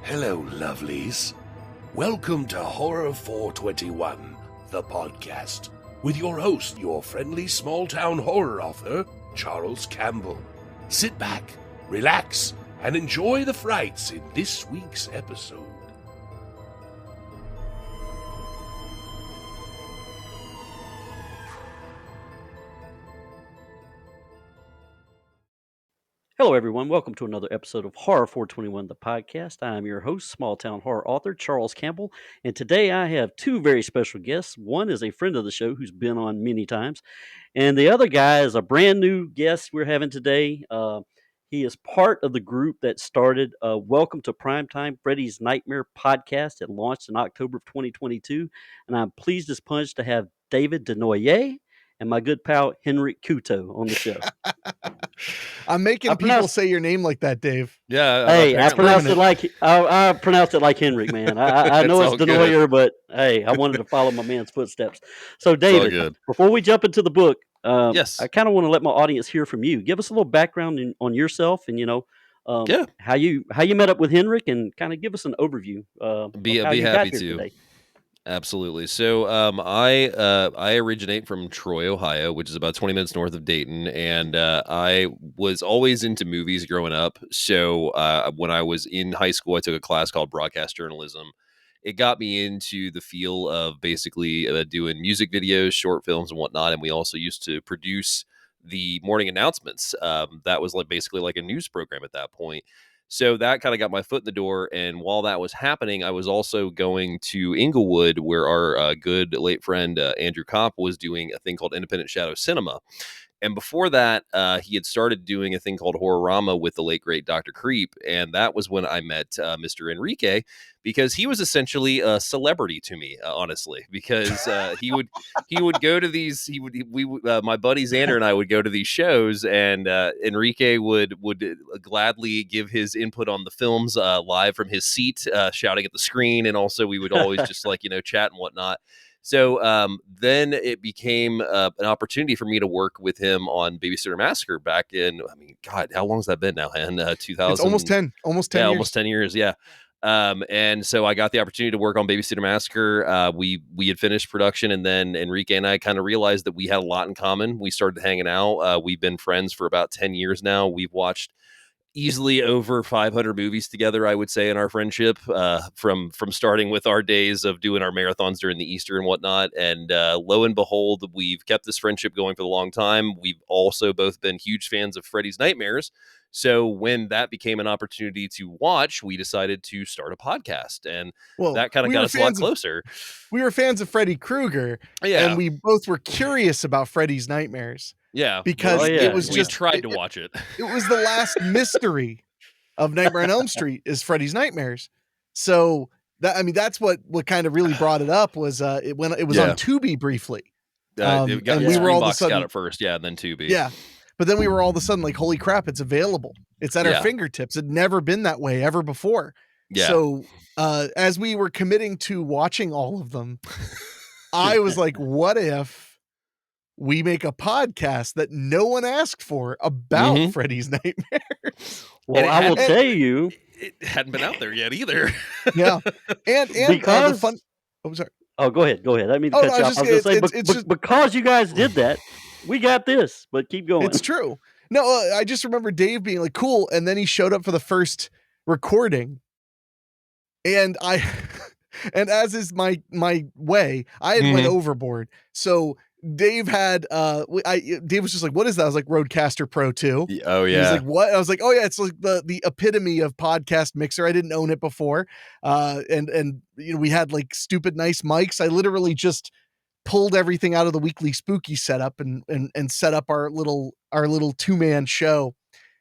Hello, lovelies. Welcome to Horror 421, the podcast, with your host, your friendly small-town horror author, Charles Campbell. Sit back, relax, and enjoy the frights in this week's episode. Hello, everyone. Welcome to another episode of Horror 421, the podcast. I am your host, small town horror author Charles Campbell, and today I have two very special guests. One is a friend of the show who's been on many times, and the other guy is a brand new guest we're having today. He is part of the group that started Welcome to Primetime, Freddy's Nightmare podcast. It launched in October of 2022, and I'm pleased as punch to have David Denoyer and my good pal Henrique Couto on the show. I'm making people say your name like that, Dave. Yeah. Hey, I pronounced it like Henrique, man. I know it's Denoyer, but hey, I wanted to follow my man's footsteps. So, David, before we jump into the book, yes, I kind of want to let my audience hear from you. Give us a little background on yourself, and how you met up with Henrique, and kind of give us an overview. Be happy to. Today. Absolutely. So I originate from Troy, Ohio, which is about 20 minutes north of Dayton. And I was always into movies growing up. So when I was in high school, I took a class called broadcast journalism. It got me into the feel of basically doing music videos, short films and whatnot. And we also used to produce the morning announcements. That was basically like a news program at that point. So that kind of got my foot in the door. And while that was happening, I was also going to Inglewood, where our good late friend Andrew Kopp was doing a thing called Independent Shadow Cinema. And before that, he had started doing a thing called Horrorama with the late, great Dr. Creep. And that was when I met Mr. Henrique, because he was essentially a celebrity to me, honestly, because he would go to these, my buddy Xander and I would go to these shows, and Henrique would gladly give his input on the films live from his seat, shouting at the screen. And also we would always just chat and whatnot. So then it became an opportunity for me to work with him on Babysitter Massacre back in, God, how long has that been now, Hen? 2000. It's almost 10 years. Almost 10 years, yeah. And so I got the opportunity to work on Babysitter Massacre. We had finished production, and then Henrique and I kind of realized that we had a lot in common. We started hanging out. We've been friends for about 10 years now. We've watched easily over 500 movies together, I would say, in our friendship, from starting with our days of doing our marathons during the Easter and whatnot. And lo and behold, we've kept this friendship going for a long time. We've also both been huge fans of Freddy's Nightmares. So when that became an opportunity to watch, we decided to start a podcast, and that kind of got us a lot closer. We were fans of Freddy Krueger, and we both were curious about Freddy's Nightmares. Yeah, because it was we tried to watch it. It was the last mystery of Nightmare on Elm Street is Freddy's Nightmares. So that's what kind of really brought it up was it was on Tubi briefly. And we were all of a sudden got it first, and then Tubi. Yeah. But then we were all of a sudden like, holy crap, it's available. It's at our fingertips. It'd never been that way ever before. Yeah. So as we were committing to watching all of them, I was like, what if we make a podcast that no one asked for about Freddy's Nightmares? Well, I will tell you, it hadn't been out there yet either. Yeah. And because the fun. Oh, sorry. Oh, go ahead. I mean, because you guys did that, we got this, but keep going. It's true. No, I just remember Dave being like, cool. And then he showed up for the first recording. And and as is my way, I had went overboard. So Dave had, Dave was just like, what is that? I was like, Rodecaster Pro 2. Oh yeah. He's like, what? I was like, oh yeah, it's like the epitome of podcast mixer. I didn't own it before. And we had like stupid nice mics. I literally just pulled everything out of the weekly spooky setup and set up our little 2-man show.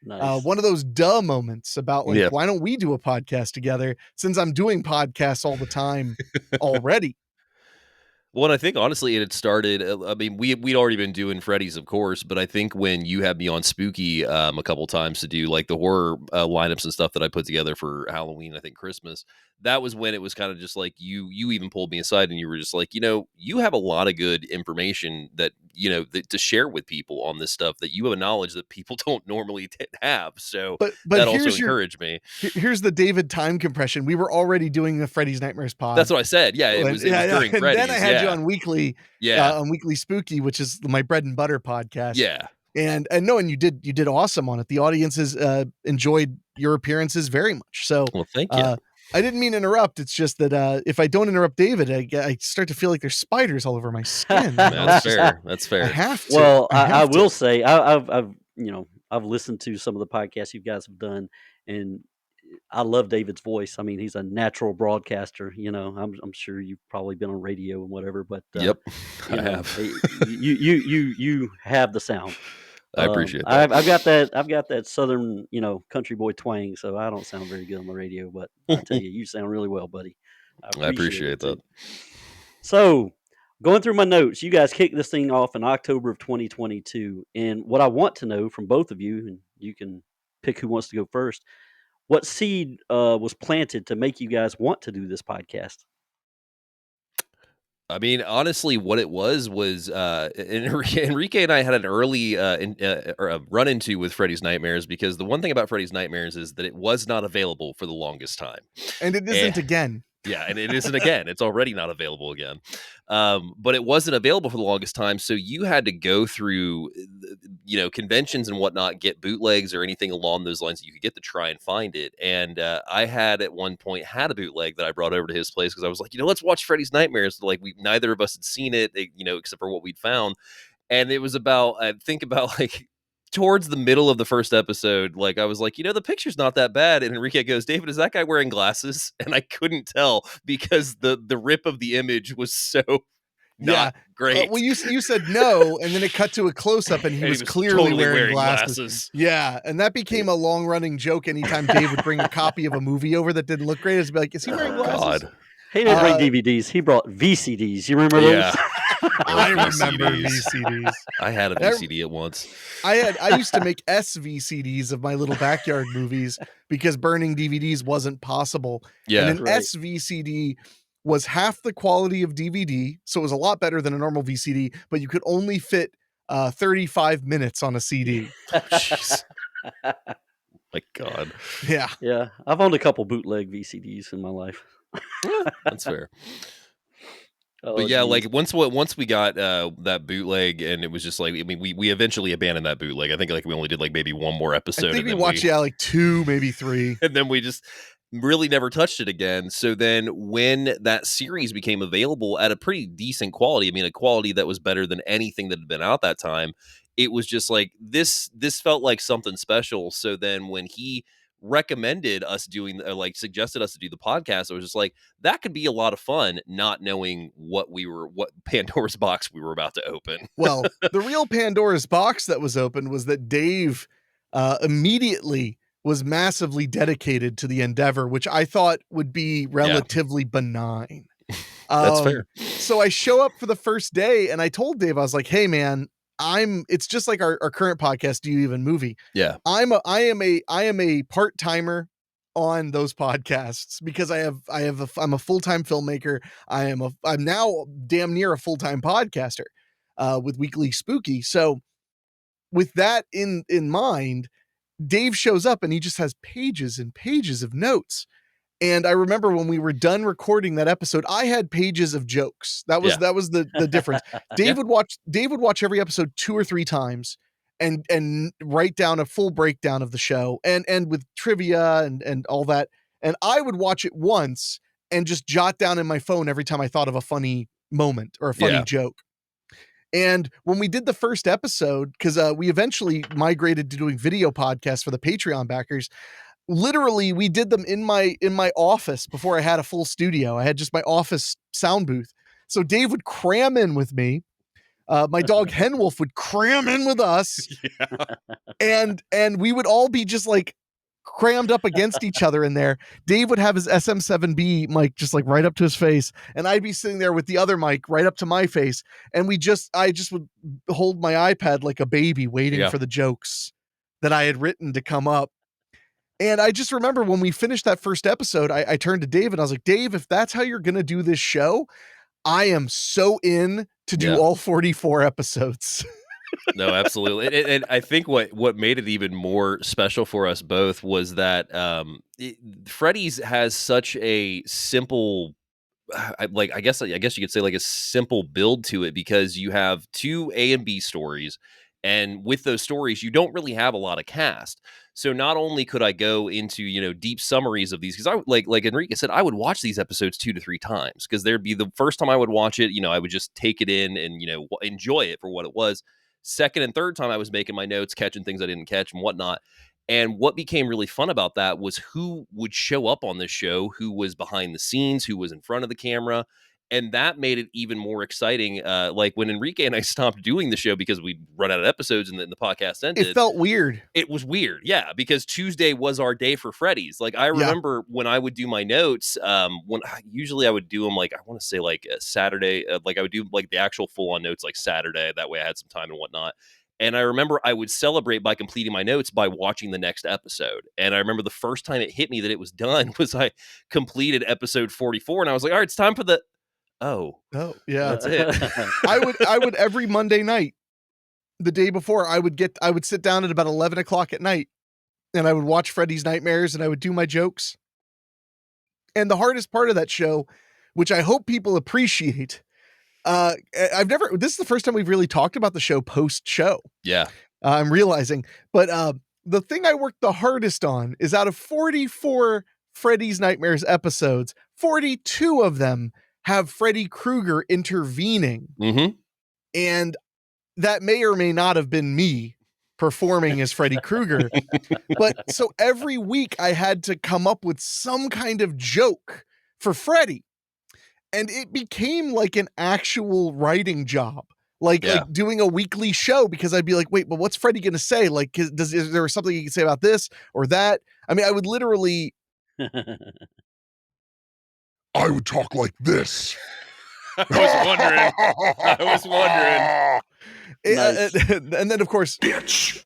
Nice. One of those duh moments about like, why don't we do a podcast together since I'm doing podcasts all the time already? Well, I think honestly it had started, we'd already been doing Freddy's, of course, but I think when you had me on Spooky a couple times to do like the horror lineups and stuff that I put together for Halloween, I think Christmas, that was when it was kind of just like you even pulled me aside and you were just like, you have a lot of good information that, to share with people on this stuff, that you have a knowledge that people don't normally have. So but that also encouraged me. Here's the David time compression. We were already doing the Freddy's Nightmares pod. That's what I said. Yeah, it was during and Freddy's. Then I had you on Weekly, on Weekly Spooky, which is my bread and butter podcast. Yeah. And you did awesome on it. The audiences enjoyed your appearances very much. So, well, thank you. I didn't mean to interrupt. It's just that if I don't interrupt David, I start to feel like there's spiders all over my skin. That's fair. That's fair. I have to. Well, I will say I've listened to some of the podcasts you guys have done, and I love David's voice. I mean, he's a natural broadcaster. I'm sure you've probably been on radio and whatever, but yep, I have. You have the sound. I appreciate that. I've got that southern, country boy twang, so I don't sound very good on the radio, but I tell you, you sound really well, buddy. I appreciate that. So, going through my notes, you guys kicked this thing off in October of 2022, and what I want to know from both of you, and you can pick who wants to go first, what seed was planted to make you guys want to do this podcast? I mean, honestly, what it was Henrique and I had an early run into with Freddy's Nightmares, because the one thing about Freddy's Nightmares is that it was not available for the longest time. And it isn't again. Yeah, and it isn't again. It's already not available again. But it wasn't available for the longest time, so you had to go through, conventions and whatnot, get bootlegs or anything along those lines that you could get to try and find it. And I had at one point had a bootleg that I brought over to his place because I was like, let's watch Freddy's Nightmares. Like neither of us had seen it, except for what we'd found. And it was about, towards the middle of the first episode, I was like, the picture's not that bad. And Henrique goes, David, is that guy wearing glasses? And I couldn't tell because the rip of the image was so not great. Well, you said no, and then it cut to a close-up, and he was clearly totally wearing glasses. Yeah, and that became a long-running joke anytime Dave would bring a copy of a movie over that didn't look great. It's like, is he wearing glasses? God. He didn't bring DVDs. He brought VCDs. You remember those? I remember VCDs. I had a VCD at once. I used to make SVCDs of my little backyard movies because burning DVDs wasn't possible. Yeah, and an SVCD was half the quality of DVD, so it was a lot better than a normal VCD, but you could only fit 35 minutes on a CD. Jeez. My God. Yeah. Yeah. I've owned a couple bootleg VCDs in my life. That's fair. But yeah, once we got that bootleg, and it was just we eventually abandoned that bootleg. I think we only did maybe one more episode. I think we watched 2, maybe 3, and then we just really never touched it again. So then when that series became available at a pretty decent quality, a quality that was better than anything that had been out that time, it was just this felt like something special. So then when he recommended us doing suggested us to do the podcast, I was just like, that could be a lot of fun, not knowing what Pandora's box we were about to open. Well, the real Pandora's box that was opened was that Dave immediately was massively dedicated to the endeavor, which I thought would be relatively benign. That's fair. So I show up for the first day, and I told Dave, I was like, hey man, it's just like our current podcast, Do You Even Movie? Yeah. I am a part-timer on those podcasts because I'm a full-time filmmaker. I'm now damn near a full-time podcaster with Weekly Spooky. So with that in mind, Dave shows up and he just has pages and pages of notes. And I remember when we were done recording that episode, I had pages of jokes. That was the difference. Dave would watch every episode 2 or 3 times and write down a full breakdown of the show and with trivia and all that. And I would watch it once and just jot down in my phone every time I thought of a funny moment or a funny joke. And when we did the first episode, because we eventually migrated to doing video podcasts for the Patreon backers, literally we did them in my office before I had a full studio. I had just my office sound booth. So Dave would cram in with me. My dog Henwolf would cram in with us. And we would all be just crammed up against each other in there. Dave would have his SM7B mic just right up to his face, and I'd be sitting there with the other mic right up to my face, and I just would hold my iPad like a baby waiting for the jokes that I had written to come up. And I just remember when we finished that first episode, I turned to Dave and I was like, Dave, if that's how you're going to do this show, I am so in to do all 44 episodes. No, absolutely. And I think what made it even more special for us both was that Freddy's has such a simple, I guess you could say like a simple build to it, because you have 2 A and B stories. And with those stories, you don't really have a lot of cast. So not only could I go into, deep summaries of these, because I like Henrique said, I would watch these episodes 2 to 3 times, because there'd be the first time I would watch it, I would just take it in and, enjoy it for what it was. Second and third time I was making my notes, catching things I didn't catch and whatnot. And what became really fun about that was who would show up on this show, who was behind the scenes, who was in front of the camera. And that made it even more exciting. Like when Henrique and I stopped doing the show because we'd run out of episodes and then the podcast ended. It felt weird. It was weird. Yeah. Because Tuesday was our day for Freddy's. Like I remember when I would do my notes, usually I would do them like, I want to say like a Saturday, like I would do like the actual full on notes like Saturday. That way I had some time and whatnot. And I remember I would celebrate by completing my notes by watching the next episode. And I remember the first time it hit me that it was done was I completed episode 44. And I was like, all right, it's time for the... Oh, yeah, that's it. I would every Monday night, the day before, I would sit down at about 11 o'clock at night and I would watch Freddy's Nightmares and I would do my jokes. And the hardest part of that show, which I hope people appreciate, this is the first time we've really talked about the show post show. Yeah. I'm realizing, but the thing I worked the hardest on is out of 44 Freddy's Nightmares episodes, 42 of them have Freddy Krueger intervening. Mm-hmm. And that may or may not have been me performing as Freddy Krueger. But so every week I had to come up with some kind of joke for Freddy. And it became like an actual writing job, like doing a weekly show, because I'd be like, wait, but what's Freddy going to say? Like, is there something you can say about this or that? I mean, I would literally... I would talk like this. I was wondering. Nice. And then, of course, bitch.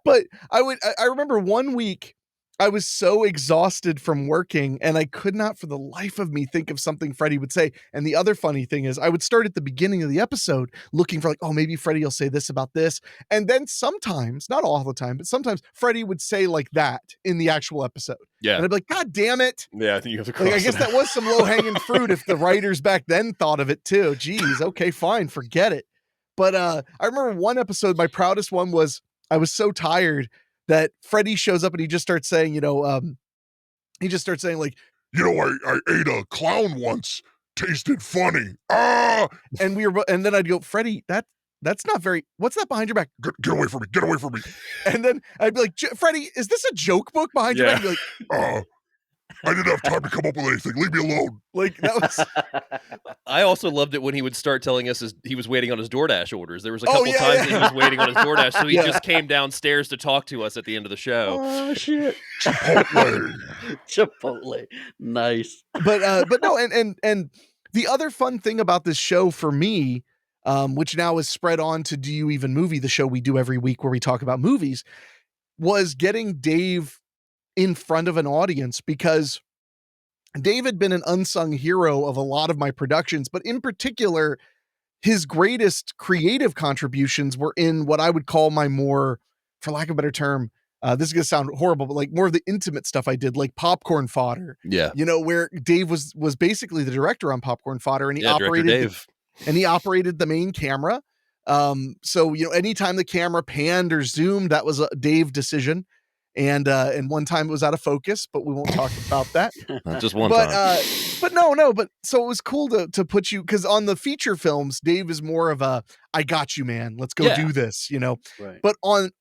But I remember one week I was so exhausted from working and I could not for the life of me think of something Freddy would say. And the other funny thing is I would start at the beginning of the episode looking for like, oh, maybe Freddy will say this about this. And then sometimes, not all the time, but sometimes Freddy would say like that in the actual episode. Yeah. And I'd be like, God damn it. Yeah, I think you have to cross I guess that was some low-hanging fruit if the writers back then thought of it too. Jeez, okay, fine, forget it. But I remember one episode, my proudest one was I was so tired that Freddy shows up and he just starts saying, like, I ate a clown once. Tasted funny. Ah! And then I'd go, Freddy, that's not very, what's that behind your back? Get away from me. Get away from me. And then I'd be like, Freddy, is this a joke book behind your back? He'd be like, I didn't have time to come up with anything. Leave me alone. Like that was. I also loved it when he would start telling us he was waiting on his DoorDash orders. There was a couple times that he was waiting on his DoorDash, so he just came downstairs to talk to us at the end of the show. Oh shit! Chipotle, nice. But no, and the other fun thing about this show for me, which now is spread on to Do You Even Movie, the show we do every week where we talk about movies, was getting Dave in front of an audience, because Dave had been an unsung hero of a lot of my productions, but in particular, his greatest creative contributions were in what I would call my more, for lack of a better term, this is going to sound horrible, but like more of the intimate stuff I did, like Popcorn Fodder. Yeah. Where Dave was basically the director on Popcorn Fodder, and he operated the main camera. So, anytime the camera panned or zoomed, that was a Dave decision. And one time it was out of focus, but we won't talk about that. Not just one time. But so it was cool to put you, because on the feature films, Dave is more of a, I got you, man. Let's go do this, Right. But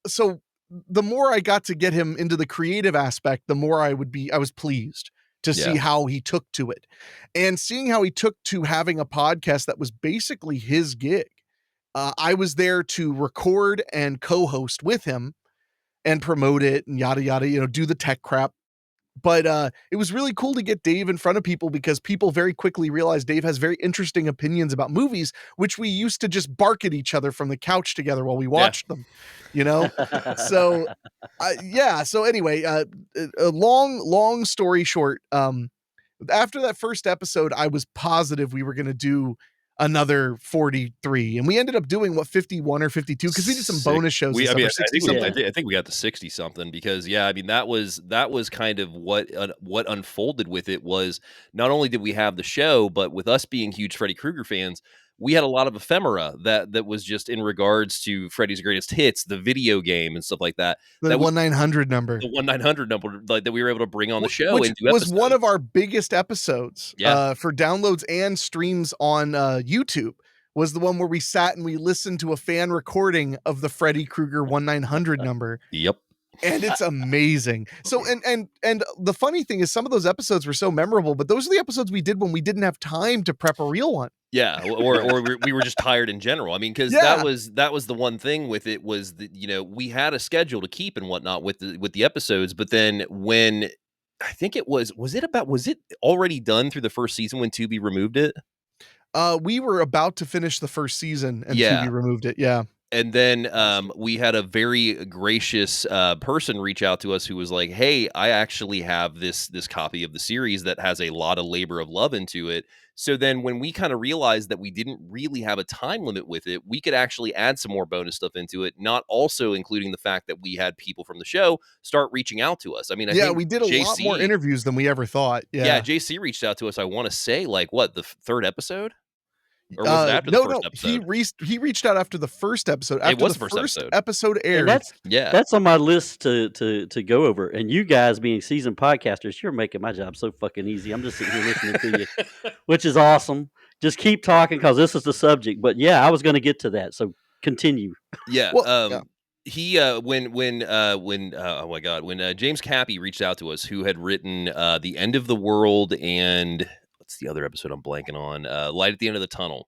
so the more I got to get him into the creative aspect, the more I was pleased to see how he took to it, and seeing how he took to having a podcast that was basically his gig. I was there to record and co-host with him and promote it and yada, yada, do the tech crap. But it was really cool to get Dave in front of people because people very quickly realized Dave has very interesting opinions about movies, which we used to just bark at each other from the couch together while we watched them, you know? So, So anyway, a long story short, after that first episode, I was positive we were going to do another 43, and we ended up doing 51 or 52 because we did some bonus shows. I think we got to 60 something because that was kind of what unfolded with it. Was not only did we have the show, but with us being huge Freddy Krueger fans, we had a lot of ephemera that was just in regards to Freddy's Greatest Hits, the video game and stuff like that. The 1-900 number. The 1-900 number that we were able to bring on the show. Which was one of our biggest episodes for downloads and streams on YouTube. Was the one where we sat and we listened to a fan recording of the Freddy Krueger 1-900 number. Yep. And it's amazing. So, and the funny thing is some of those episodes were so memorable, but those are the episodes we did when we didn't have time to prep a real one. Yeah, or we were just tired in general. I mean, because that was the one thing with it was that we had a schedule to keep and whatnot with the episodes, but then when I think it was it already done through the first season when Tubi removed it? We were about to finish the first season and Tubi removed it. Yeah. And then we had a very gracious person reach out to us who was like, "Hey, I actually have this copy of the series that has a lot of labor of love into it." So then when we kind of realized that we didn't really have a time limit with it, we could actually add some more bonus stuff into it, not also including the fact that we had people from the show start reaching out to us. I mean, I think we did a lot more interviews than we ever thought. Yeah, JC reached out to us, I want to say, like, the third episode? Or was it after the first episode? He reached out after the first episode. After it was the first episode aired. And that's on my list to go over. And you guys being seasoned podcasters, you're making my job so fucking easy. I'm just sitting here listening to you, which is awesome. Just keep talking because this is the subject. But I was going to get to that. So continue. Yeah. He when James Cappy reached out to us, who had written The End of the World and what's the other episode I'm blanking on? Light at the End of the Tunnel.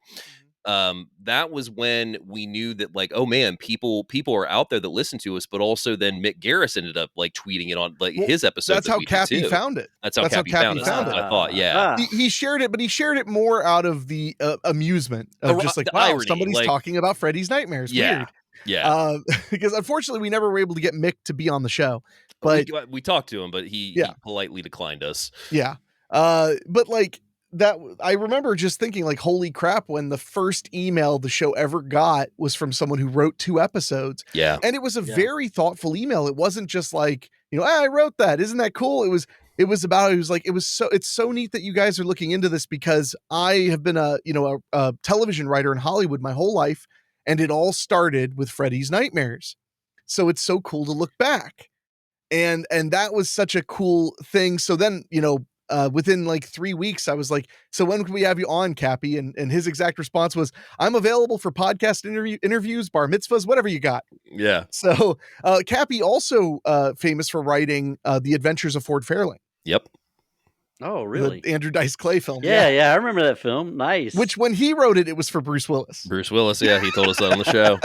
That was when we knew that, like, oh man, people are out there that listen to us, but also then Mick Garris ended up like tweeting it on his episode. That's how Cappy found it. That's how Cappy found it. I thought, he shared it, but he shared it more out of the amusement of just like, wow, irony, somebody's talking about Freddy's Nightmares. Weird. Yeah. Because unfortunately we never were able to get Mick to be on the show, but we talked to him, but he politely declined us. Yeah. But like, that I remember just thinking like, holy crap, when the first email the show ever got was from someone who wrote 2 episodes. Yeah. And it was a very thoughtful email. It wasn't just like, I wrote that. Isn't that cool? It was it's so neat that you guys are looking into this because I have been a television writer in Hollywood my whole life. And it all started with Freddy's Nightmares. So it's so cool to look back. And that was such a cool thing. So then, within like 3 weeks, I was like, so when can we have you on, Cappy? And his exact response was, I'm available for podcast interviews, bar mitzvahs, whatever you got. Yeah. So Cappy also famous for writing The Adventures of Ford Fairlane. Yep. Oh, really? The Andrew Dice Clay film. Yeah, I remember that film. Nice. Which when he wrote it, it was for Bruce Willis. Yeah, he told us that on the show.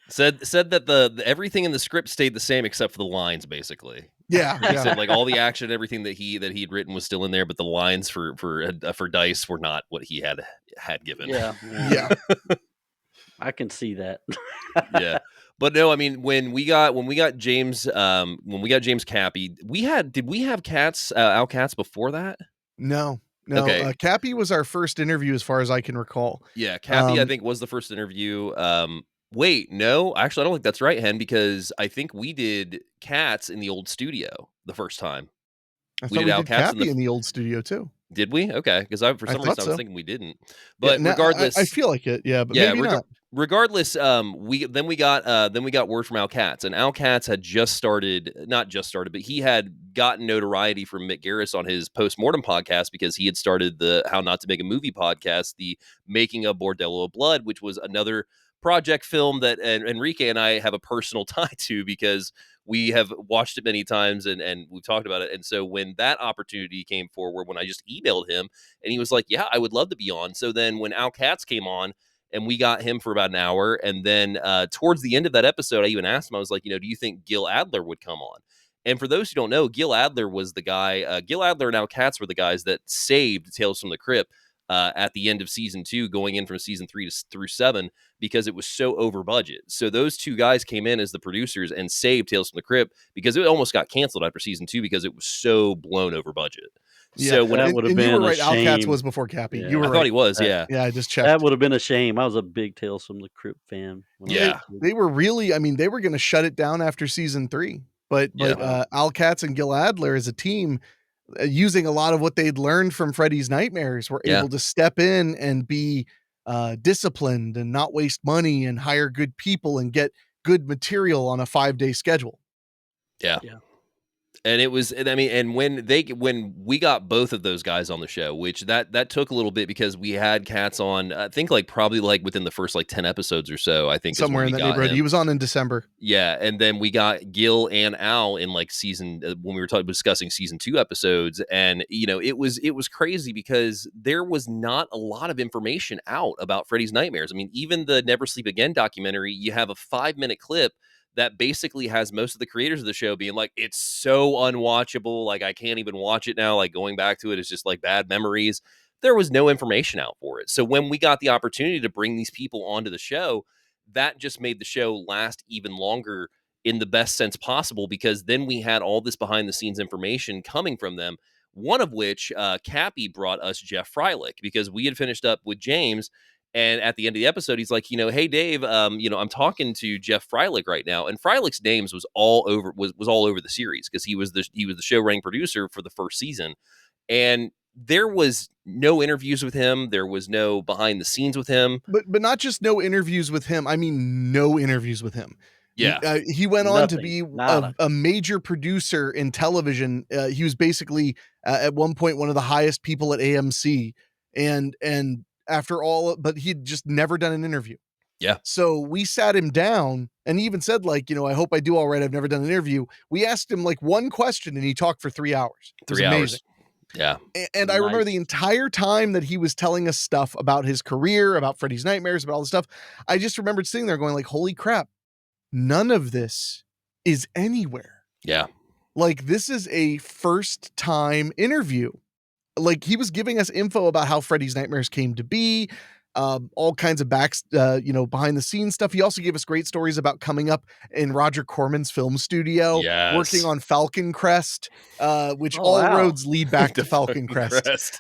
Said that everything in the script stayed the same except for the lines, basically. Yeah. He said like all the action, everything that he'd written was still in there, but the lines for Dice were not what he had given. Yeah. I can see that. Yeah. But no, I mean, when we got James Cappy, did we have Al Katz before that? No. Okay. Cappy was our first interview as far as I can recall. Yeah, Cappy I think was the first interview. Wait, no, actually I don't think that's right, Hen, because I think we did Katz in the old studio the first time. We did Al Katz in the old studio too. Did we? Okay, because for some reason I was thinking we didn't. But regardless, I feel like it. Yeah, but maybe not. Regardless, we got word from Al Katz, and Al Katz had not just started, but he had gotten notoriety from Mick Garris on his Postmortem podcast because he had started the How Not to Make a Movie podcast, the Making of Bordello of Blood, which was another project film that Henrique and I have a personal tie to because we have watched it many times and we've talked about it. And so when that opportunity came forward, when I just emailed him and he was like, yeah, I would love to be on. So then when Al Katz came on and we got him for about an hour, and then towards the end of that episode, I even asked him, I was like, do you think Gil Adler would come on? And for those who don't know, Gil Adler was the guy. Gil Adler and Al Katz were the guys that saved Tales from the Crypt at the end of season 2, going in from season 3 through 7, because it was so over budget. So those two guys came in as the producers and saved Tales from the Crypt, because it almost got canceled after season 2 because it was so blown over budget. Yeah, so when that would have been you were right. a Al Katz shame. was before Cappy. Yeah. You were I right. thought he was, yeah. Yeah, I just checked. That would have been a shame. I was a big Tales from the Crypt fan. They were really, I mean, they were going to shut it down after season 3. But Al Katz and Gil Adler as a team, using a lot of what they'd learned from Freddy's Nightmares, were able to step in and be disciplined and not waste money and hire good people and get good material on a 5-day schedule. Yeah. And it was, I mean, and when we got both of those guys on the show, which that took a little bit, because we had Katz on, I think probably within the first 10 episodes or so, I think somewhere in that neighborhood. He was on in December. Yeah. And then we got Gil and Al in season, when we were discussing season 2 episodes. And, it was crazy, because there was not a lot of information out about Freddy's Nightmares. I mean, even the Never Sleep Again documentary, you have a 5-minute clip that basically has most of the creators of the show being like, it's so unwatchable. I can't even watch it now. Going back to it is just bad memories. There was no information out for it. So when we got the opportunity to bring these people onto the show, that just made the show last even longer in the best sense possible, because then we had all this behind the scenes information coming from them. One of which, Cappy brought us Jeff Freilich, because we had finished up with James. And at the end of the episode, he's like, hey, Dave, I'm talking to Jeff Freilich right now. And Freilich's names was all over the series, because he was the show running producer for the first season. And there was no interviews with him. There was no behind the scenes with him. But not just no interviews with him. I mean, no interviews with him. Yeah. He went on to be a major producer in television. He was basically at one point one of the highest people at AMC. And after all, but he'd just never done an interview. Yeah. So we sat him down, and he even said, I hope I do all right. I've never done an interview. We asked him one question, and he talked for 3 hours. It was amazing. Yeah. And I remember the entire time that he was telling us stuff about his career, about Freddy's Nightmares, about all this stuff, I just remembered sitting there going holy crap, none of this is anywhere. Yeah. This is a first time interview. He was giving us info about how Freddy's Nightmares came to be, all kinds of behind the scenes stuff. He also gave us great stories about coming up in Roger Corman's film studio, working on Falcon Crest, which roads lead back to Falcon Crest.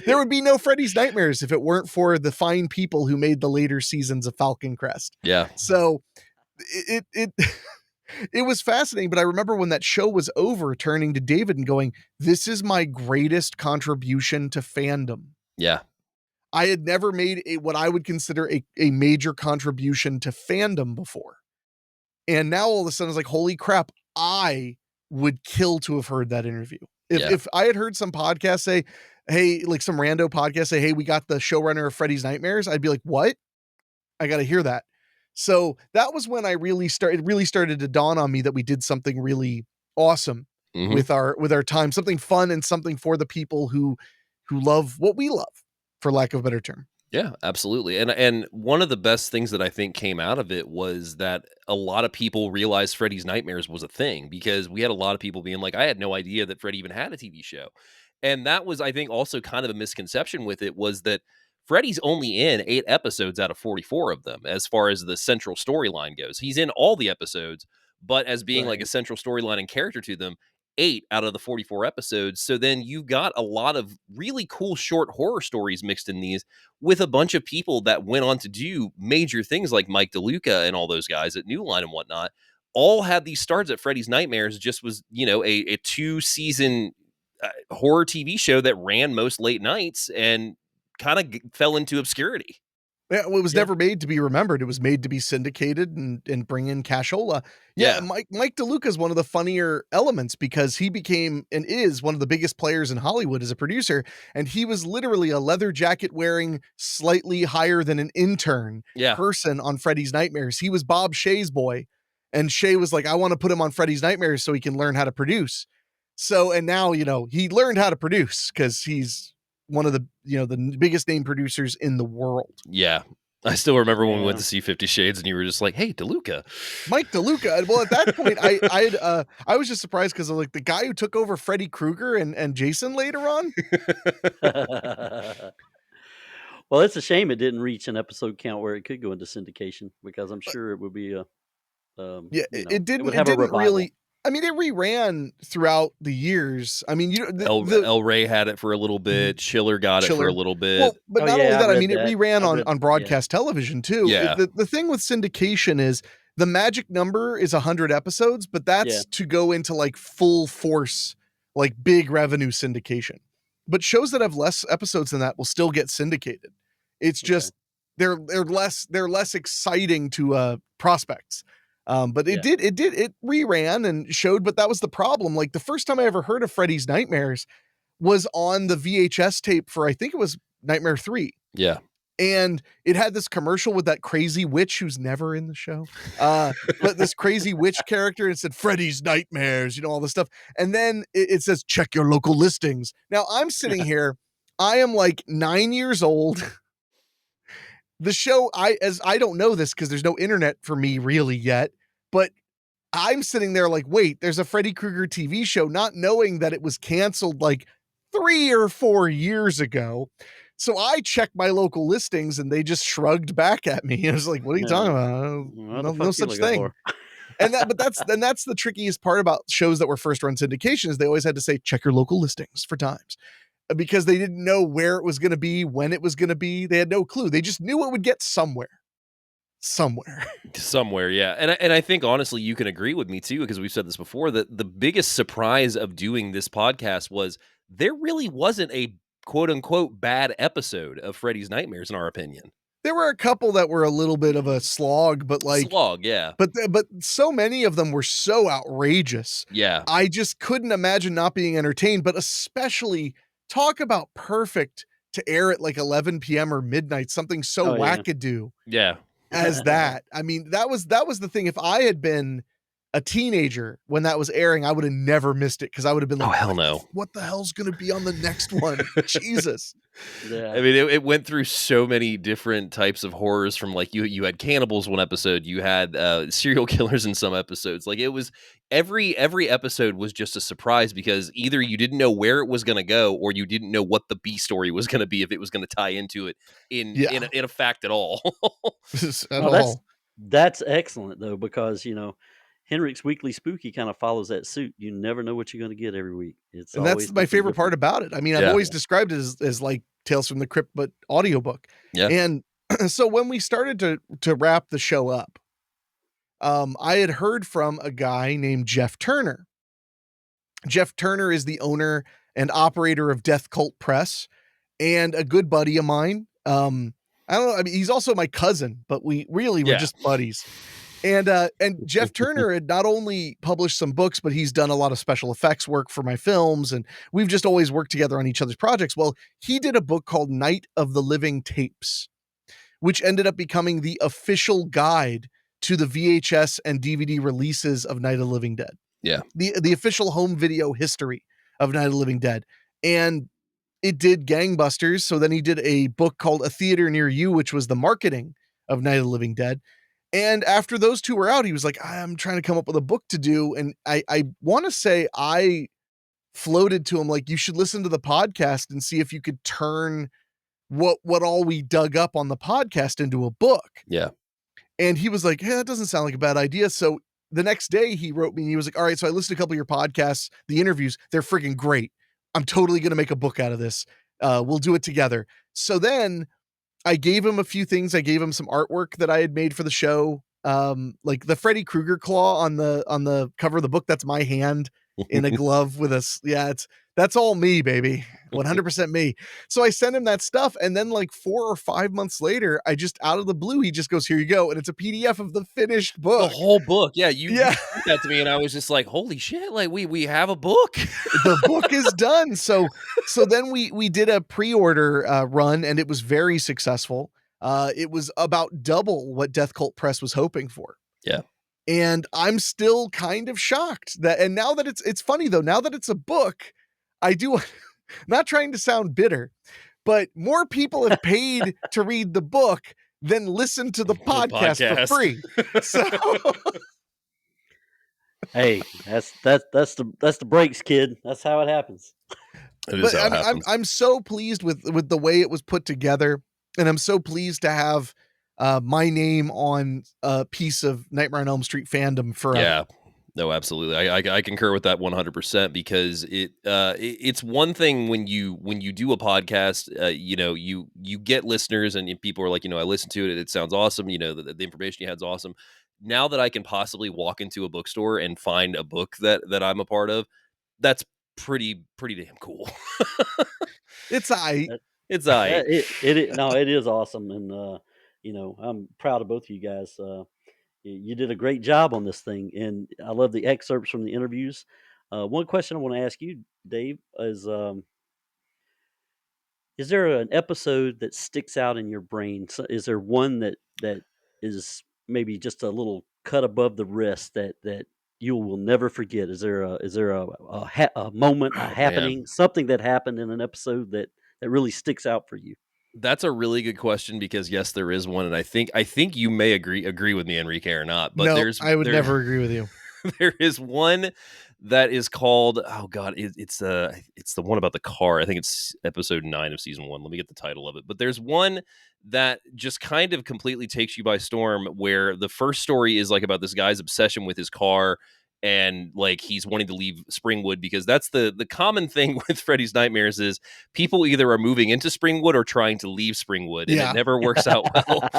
There would be no Freddy's Nightmares if it weren't for the fine people who made the later seasons of Falcon Crest. Yeah. So it was fascinating, but I remember when that show was over, turning to David and going, this is my greatest contribution to fandom. Yeah. I had never made what I would consider a major contribution to fandom before. And now all of a sudden it's holy crap, I would kill to have heard that interview. If I had heard some podcast say, hey, some rando podcast say, hey, we got the showrunner of Freddy's Nightmares, I'd be like, what? I got to hear that. So that was when it really started to dawn on me that we did something really awesome with our time, something fun and something for the people who love what we love, for lack of a better term. Yeah, absolutely. And one of the best things that I think came out of it was that a lot of people realized Freddy's Nightmares was a thing, because we had a lot of people being like, I had no idea that Freddy even had a TV show. And that was, I think, also kind of a misconception with it, was that Freddy's only in 8 episodes out of 44 of them, as far as the central storyline goes. He's in all the episodes, but as being a central storyline and character to them, 8 out of the 44 episodes. So then you got a lot of really cool short horror stories mixed in these, with a bunch of people that went on to do major things, like Mike DeLuca and all those guys at New Line and whatnot, all had these starts at Freddy's Nightmares. Just was, a 2-season horror TV show that ran most late nights and kind of fell into obscurity. Yeah, well, it was never made to be remembered. It was made to be syndicated and bring in cashola. Yeah, Mike DeLuca is one of the funnier elements, because he became and is one of the biggest players in Hollywood as a producer, and he was literally a leather jacket wearing, slightly higher than an intern person on Freddy's Nightmares. He was Bob Shea's boy, and Shea was like, I want to put him on Freddy's Nightmares so he can learn how to produce. So, and now, he learned how to produce because he's one of the, the biggest name producers in the world. Yeah. I still remember when we went to see 50 Shades and you were just like, hey, DeLuca. Mike DeLuca. Well, at that point, I was just surprised because of like the guy who took over Freddy Krueger and Jason later on. Well, it's a shame it didn't reach an episode count where it could go into syndication, because I'm sure it would be a it didn't revival. really. I mean, it reran throughout the years. I mean, El Rey had it for a little bit. Schiller got it for a little bit. Well, but not only that, I mean, it reran on broadcast yeah. television too. Yeah. The thing with syndication is the magic number is 100 episodes, but that's to go into like full force, like big revenue syndication. But shows that have less episodes than that will still get syndicated. It's just they're less exciting to prospects. But it reran and showed, but that was the problem. Like the first time I ever heard of Freddy's Nightmares was on the VHS tape for, I think it was Nightmare 3. Yeah. And it had this commercial with that crazy witch who's never in the show. But this crazy witch character, and it said Freddy's Nightmares, you know, all this stuff. And then it says, check your local listings. Now I'm sitting here, I am like 9 years old. The show, I don't know this because there's no internet for me really yet, but I'm sitting there like, wait, there's a Freddy Krueger TV show, not knowing that it was canceled like 3 or 4 years ago. So I checked my local listings and they just shrugged back at me. I was like, what are you talking about? No such thing. But that's the trickiest part about shows that were first run syndication is they always had to say, check your local listings for times. Because they didn't know where it was going to be, when it was going to be. They had no clue. They just knew it would get somewhere. Somewhere, yeah. And I think, honestly, you can agree with me, too, because we've said this before, that the biggest surprise of doing this podcast was there really wasn't a quote-unquote bad episode of Freddy's Nightmares, in our opinion. There were a couple that were a little bit of a slog, but like... yeah. But so many of them were so outrageous. Yeah. I just couldn't imagine not being entertained, but especially... Talk about perfect to air at like 11 p.m. or midnight, something so wackadoo. Yeah. As that. I mean, that was the thing. If I had been a teenager when that was airing, I would have never missed it because I would have been like, oh, hell no. What the hell's going to be on the next one? Jesus. Yeah. I mean, it went through so many different types of horrors from like you had cannibals one episode, you had serial killers in some episodes. Like it was every episode was just a surprise because either you didn't know where it was going to go or you didn't know what the B story was going to be if it was going to tie into it in a fact at all. That's excellent though, because you know Henrique's Weekly Spooky kind of follows that suit. You never know what you're going to get every week. And that's my favorite part about it. I mean, I've always described it as like Tales from the Crypt, but audiobook. Yeah. And so when we started to wrap the show up, I had heard from a guy named Jeff Turner. Jeff Turner is the owner and operator of Death Cult Press and a good buddy of mine. I don't know. I mean, he's also my cousin, but we really were just buddies. And Jeff Turner had not only published some books, but he's done a lot of special effects work for my films. And we've just always worked together on each other's projects. Well, he did a book called Night of the Living Tapes, which ended up becoming the official guide to the VHS and DVD releases of Night of the Living Dead. Yeah. The official home video history of Night of the Living Dead. And it did gangbusters. So then he did a book called A Theater Near You, which was the marketing of Night of the Living Dead. And after those two were out, he was like, I'm trying to come up with a book to do. And I want to say I floated to him, like, you should listen to the podcast and see if you could turn what all we dug up on the podcast into a book. Yeah. And he was like, hey, that doesn't sound like a bad idea. So the next day he wrote me and he was like, all right, so I listened to a couple of your podcasts, the interviews, they're freaking great. I'm totally going to make a book out of this. We'll do it together. So then I gave him a few things. I gave him some artwork that I had made for the show. Like the Freddy Krueger claw on the cover of the book. That's my hand in a glove with us. Yeah, that's all me, baby. 100% me. So I sent him that stuff. And then like 4 or 5 months later, I just out of the blue, he just goes, here you go. And it's a PDF of the finished book. The whole book. Yeah. You sent that to me and I was just like, holy shit. Like we have a book. The book is done. So then we did a pre-order run and it was very successful. It was about double what Death Cult Press was hoping for. Yeah. And I'm still kind of shocked that, and now that it's funny though, now that it's a book, I do, not trying to sound bitter, but more people have paid to read the book then listen to the podcast for free. So hey, that's the breaks, kid. That's how it happens. I'm so pleased with the way it was put together, and I'm so pleased to have my name on a piece of Nightmare on Elm Street fandom forever. Yeah. No, absolutely. I concur with that 100% because it's one thing when you do a podcast, you get listeners and people are like, I listened to it. It sounds awesome. The information you had is awesome. Now that I can possibly walk into a bookstore and find a book that I'm a part of, that's pretty damn cool. It's It's it is awesome, and I'm proud of both of you guys. You did a great job on this thing, and I love the excerpts from the interviews. One question I want to ask you, Dave, is there an episode that sticks out in your brain? So is there one that is maybe just a little cut above the rest that you will never forget? Is there a moment, a happening, something that happened in an episode that really sticks out for you? That's a really good question because yes, there is one, and I think you may agree with me, Henrique, or not. But no, I would never agree with you. There is one that is called it's the one about the car. I think it's episode 9 of season 1. Let me get the title of it. But there's one that just kind of completely takes you by storm, where the first story is like about this guy's obsession with his car. And like he's wanting to leave Springwood because that's the common thing with Freddy's Nightmares is people either are moving into Springwood or trying to leave Springwood, and it never works out well.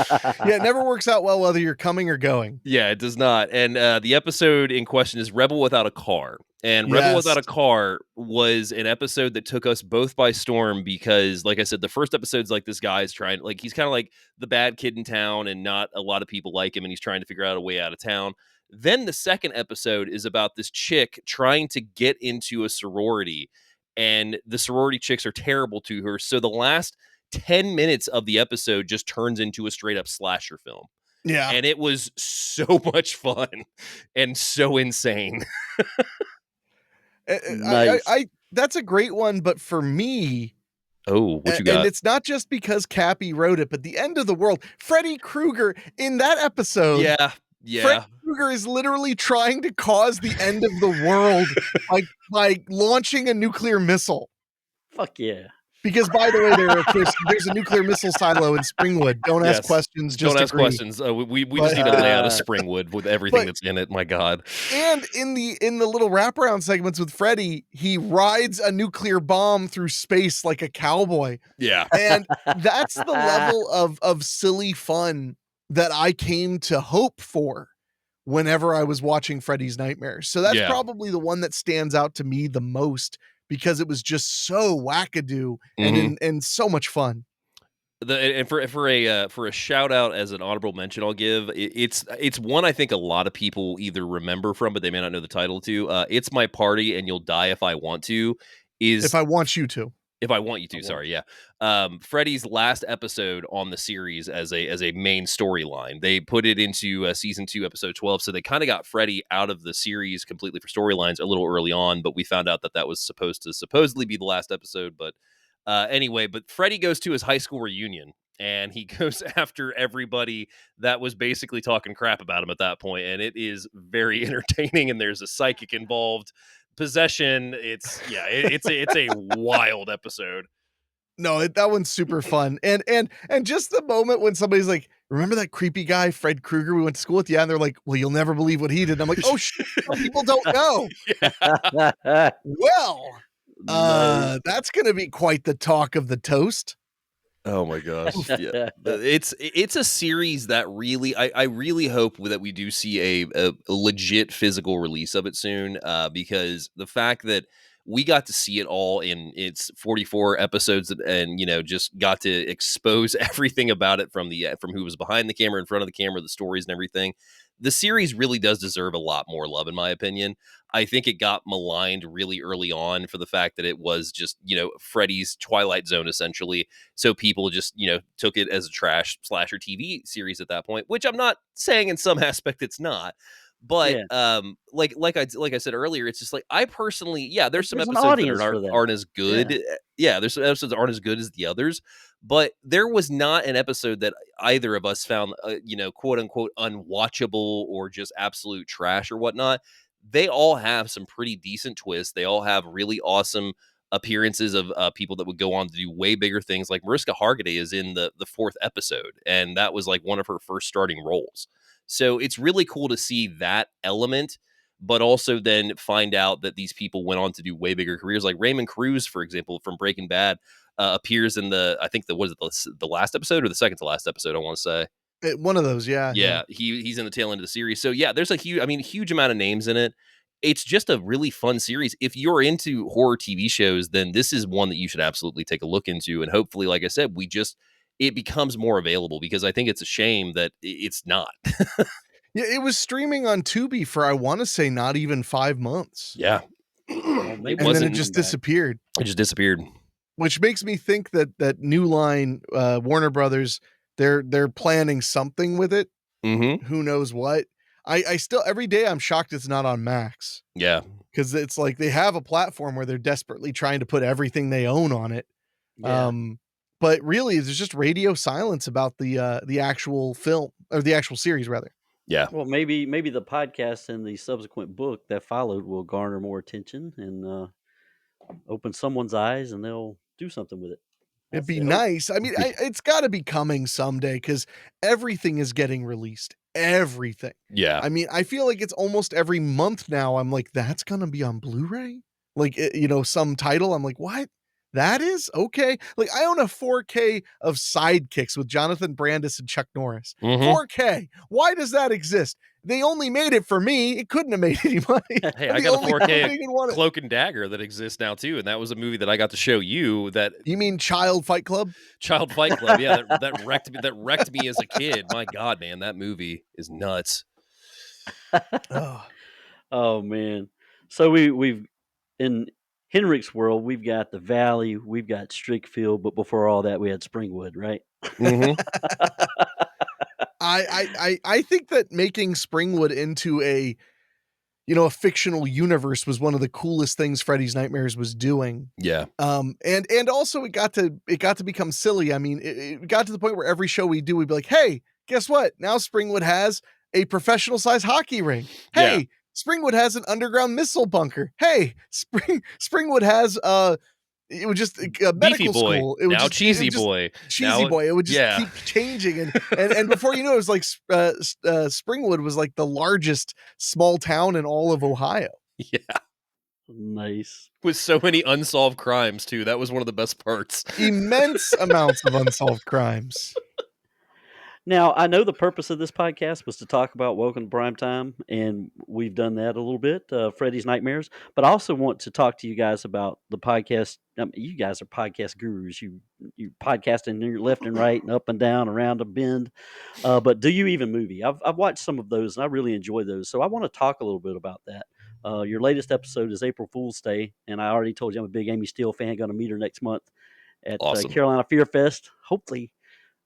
Yeah, it never works out well whether you're coming or going. Yeah, it does not. And the episode in question is Rebel Without a Car. And Rebel Without a Car was an episode that took us both by storm because, like I said, the first episode's like this guy's trying, like he's kind of like the bad kid in town and not a lot of people like him, and he's trying to figure out a way out of town. Then the second episode is about this chick trying to get into a sorority, and the sorority chicks are terrible to her. So the last 10 minutes of the episode just turns into a straight up slasher film. Yeah. And it was so much fun and so insane. Nice. That's a great one, but for me, what you got? And it's not just because Cappy wrote it, but the end of the world. Freddy Krueger in that episode. Yeah. Freddy Krueger is literally trying to cause the end of the world by launching a nuclear missile. Fuck yeah. Because, by the way, there's a nuclear missile silo in Springwood. Don't ask questions. Just don't ask questions. We just need to lay out a Springwood with everything that's in it. My God. And in the little wraparound segments with Freddy, he rides a nuclear bomb through space like a cowboy. Yeah. And that's the level of silly fun that I came to hope for whenever I was watching Freddy's Nightmares. So that's probably the one that stands out to me the most, because it was just so wackadoo and so much fun. For a shout out as an honorable mention, I'll give it's one I think a lot of people either remember from, but they may not know the title to. It's My Party and You'll Die If I Want To. If I Want You To. If I Want You To, sorry, yeah. Freddy's last episode on the series as a main storyline. They put it into season 2, episode 12, so they kind of got Freddy out of the series completely for storylines a little early on, but we found out that was supposedly be the last episode, but anyway, but Freddy goes to his high school reunion, and he goes after everybody that was basically talking crap about him at that point, and it is very entertaining, and there's a psychic involved. Possession, it's a wild episode. No, that one's super fun. And just the moment when somebody's like, remember that creepy guy, Fred Krueger, we went to school with? Yeah. And they're like, well, you'll never believe what he did. And I'm like, oh shit, people don't know. Well, that's going to be quite the talk of the toast. Oh my gosh. Yeah. It's a series that really, I really hope that we do see a legit physical release of it soon, because the fact that we got to see it all in its 44 episodes and just got to expose everything about it from who was behind the camera, in front of the camera, the stories and everything. The series really does deserve a lot more love, in my opinion. I think it got maligned really early on for the fact that it was just, Freddy's Twilight Zone, essentially. So people just, took it as a trash slasher TV series at that point, which I'm not saying in some aspect it's not. But like I said earlier, it's just like I personally, there's some an episodes that audience for that. aren't as good. There's some episodes that aren't as good as the others. But there was not an episode that either of us found, quote unquote, unwatchable or just absolute trash or whatnot. They all have some pretty decent twists. They all have really awesome appearances of people that would go on to do way bigger things. Like Mariska Hargitay is in the fourth episode, and that was like one of her first starting roles. So it's really cool to see that element, but also then find out that these people went on to do way bigger careers. Like Raymond Cruz, for example, from Breaking Bad, appears in the last episode or the second to last episode, I want to say. One of those, yeah. He's in the tail end of the series. So there's a huge amount of names in it. It's just a really fun series. If you're into horror TV shows, then this is one that you should absolutely take a look into. And hopefully, like I said, it becomes more available, because I think it's a shame that it's not. Yeah, it was streaming on Tubi for, I want to say, not even 5 months. Yeah. And then it just disappeared. It just disappeared. Which makes me think that New Line, Warner Brothers, they're planning something with it. Mm-hmm. Who knows what? I still, every day I'm shocked it's not on Max. Yeah. Because it's like they have a platform where they're desperately trying to put everything they own on it. Yeah. But really, there's just radio silence about the actual film, or the actual series, rather. Yeah. Well, maybe the podcast and the subsequent book that followed will garner more attention and open someone's eyes, and they'll do something with it. It'd be nice. I mean, it's got to be coming someday, because everything is getting released. Everything. Yeah. I mean, I feel like it's almost every month now. I'm like, that's going to be on Blu-ray? Like, some title. I'm like, what? That is? Okay. Like, I own a 4K of Sidekicks with Jonathan Brandis and Chuck Norris. Mm-hmm. 4K. Why does that exist? They only made it for me. It couldn't have made any money. Hey, I got a 4K Cloak and Dagger that exists now too, and that was a movie that I got to show you. That you mean Child Fight Club? Child Fight Club, yeah. That wrecked me as a kid. My God, man, that movie is nuts. Oh man. So we've in Henrique's world, we've got the Valley, we've got Strickfield, but before all that, we had Springwood, right? Mm-hmm. I think that making Springwood into a fictional universe was one of the coolest things Freddy's Nightmares was doing. Yeah. And also it got to become silly. I mean, it got to the point where every show we do, we'd be like, hey, guess what? Now Springwood has a professional size hockey rink. Hey, yeah. Springwood has an underground missile bunker. Hey, Springwood has it would just a medical school. It would now just, cheesy boy. Cheesy boy. It would just keep changing, and before you know, it was like Springwood was like the largest small town in all of Ohio. Yeah, nice. With so many unsolved crimes too. That was one of the best parts. Immense amounts of unsolved crimes. Now, I know the purpose of this podcast was to talk about Welcome to Primetime, and we've done that a little bit, Freddy's Nightmares. But I also want to talk to you guys about the podcast. You guys are podcast gurus. You podcasting left and right and up and down, around a bend. But Do You Even Movie? I've watched some of those, and I really enjoy those. So I want to talk a little bit about that. Your latest episode is April Fool's Day, and I already told you I'm a big Amy Steele fan. Going to meet her next month at Carolina Fear Fest. Hopefully.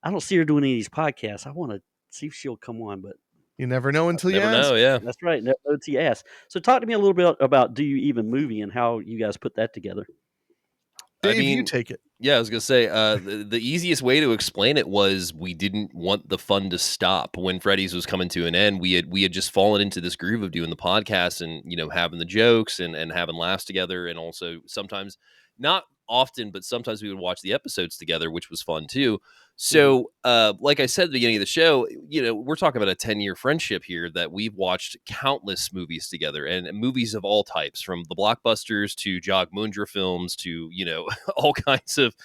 I don't see her doing any of these podcasts. I want to see if she'll come on, but you never know until you never ask. Know, yeah, that's right. Never know until you ask. So, talk to me a little bit about Do You Even Movie and how you guys put that together. Dave, you take it. Yeah, I was gonna say the easiest way to explain it was we didn't want the fun to stop when Freddy's was coming to an end. We had just fallen into this groove of doing the podcast and having the jokes and having laughs together, and also sometimes, not often, but sometimes we would watch the episodes together, which was fun too. So, like I said at the beginning of the show, we're talking about a 10-year friendship here that we've watched countless movies together, and movies of all types, from the blockbusters to Jog Mundra films to, all kinds of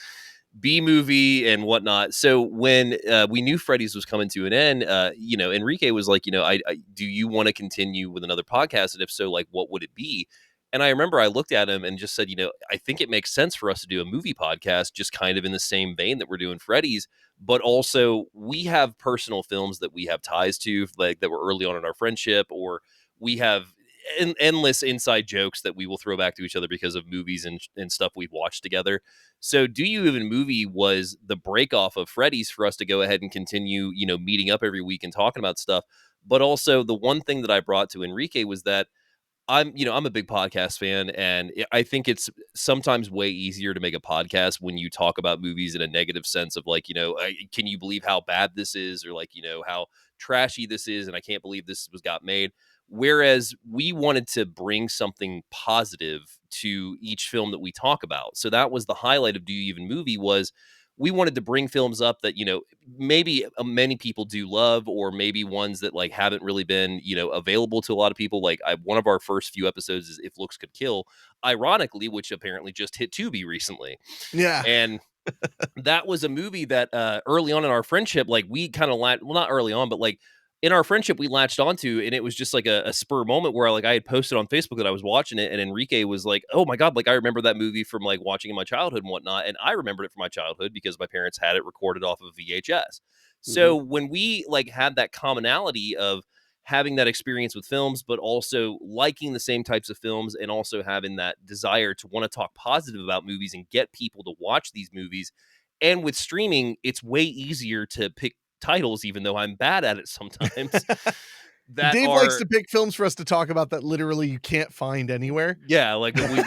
B-movie and whatnot. So when we knew Freddy's was coming to an end, Henrique was like, I do you want to continue with another podcast? And if so, like, what would it be? And I remember I looked at him and just said, I think it makes sense for us to do a movie podcast, just kind of in the same vein that we're doing Freddy's. But also, we have personal films that we have ties to, like that were early on in our friendship, or we have endless inside jokes that we will throw back to each other because of movies and stuff we've watched together. So Do You Even Movie was the break off of Freddy's for us to go ahead and continue, meeting up every week and talking about stuff. But also the one thing that I brought to Henrique was that I'm a big podcast fan, and I think it's sometimes way easier to make a podcast when you talk about movies in a negative sense of like, can you believe how bad this is, or like, how trashy this is, and I can't believe this got made. Whereas we wanted to bring something positive to each film that we talk about. So that was the highlight of Do You Even Movie, was we wanted to bring films up that, maybe many people do love, or maybe ones that like haven't really been, available to a lot of people. Like one of our first few episodes is If Looks Could Kill, ironically, which apparently just hit Tubi recently. Yeah. And that was a movie that early on in our friendship, like we kind of not early on, but like in our friendship, we latched onto, and it was just like a spur moment where like I had posted on Facebook that I was watching it, and Henrique was like, "Oh my God, like I remember that movie from like watching in my childhood and whatnot." And I remembered it from my childhood because my parents had it recorded off of VHS. So when we like had that commonality of having that experience with films, but also liking the same types of films, and also having that desire to want to talk positive about movies and get people to watch these movies. And with streaming, it's way easier to pick titles, even though I'm bad at it sometimes. Dave likes to pick films for us to talk about that literally you can't find anywhere. Yeah, like we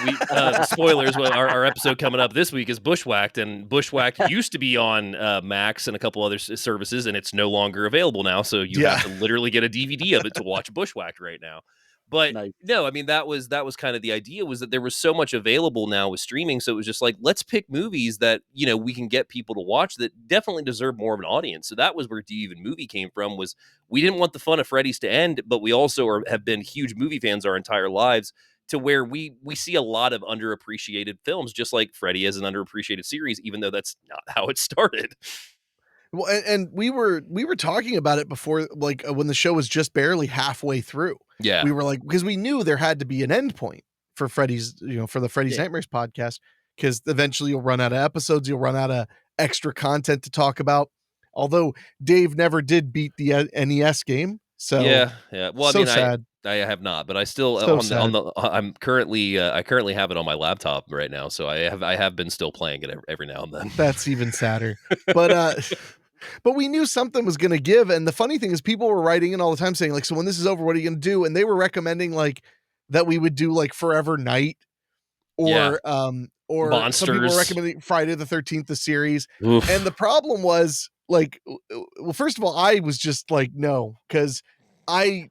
spoilers. Our episode coming up this week is Bushwhacked, and Bushwhacked used to be on Max and a couple other services, and it's no longer available now. So you have to literally get a DVD of it to watch Bushwhacked right now. But no, I mean, that was kind of the idea, was that there was so much available now with streaming. So it was just like, let's pick movies that, we can get people to watch that definitely deserve more of an audience. So that was where Do You Even Movie came from, was we didn't want the fun of Freddy's to end, but we also have been huge movie fans our entire lives, to where we see a lot of underappreciated films, just like Freddy is an underappreciated series, even though that's not how it started. Well, and we were talking about it before, like when the show was just barely halfway through. Yeah. We were like, because we knew there had to be an end point for Freddy's, for the Freddy's Nightmares podcast, because eventually you'll run out of episodes, you'll run out of extra content to talk about. Although Dave never did beat the NES game, so yeah. Well, so sad. I have not, but I still I currently have it on my laptop right now, so I have been still playing it every now and then. That's even sadder. But we knew something was going to give. And the funny thing is, people were writing in all the time saying like, so when this is over, what are you going to do? And they were recommending like that we would do like Forever Night, or Monsters. Some people were recommending Friday the 13th, the series. Oof. And the problem was like, well, first of all, I was just like, no, because I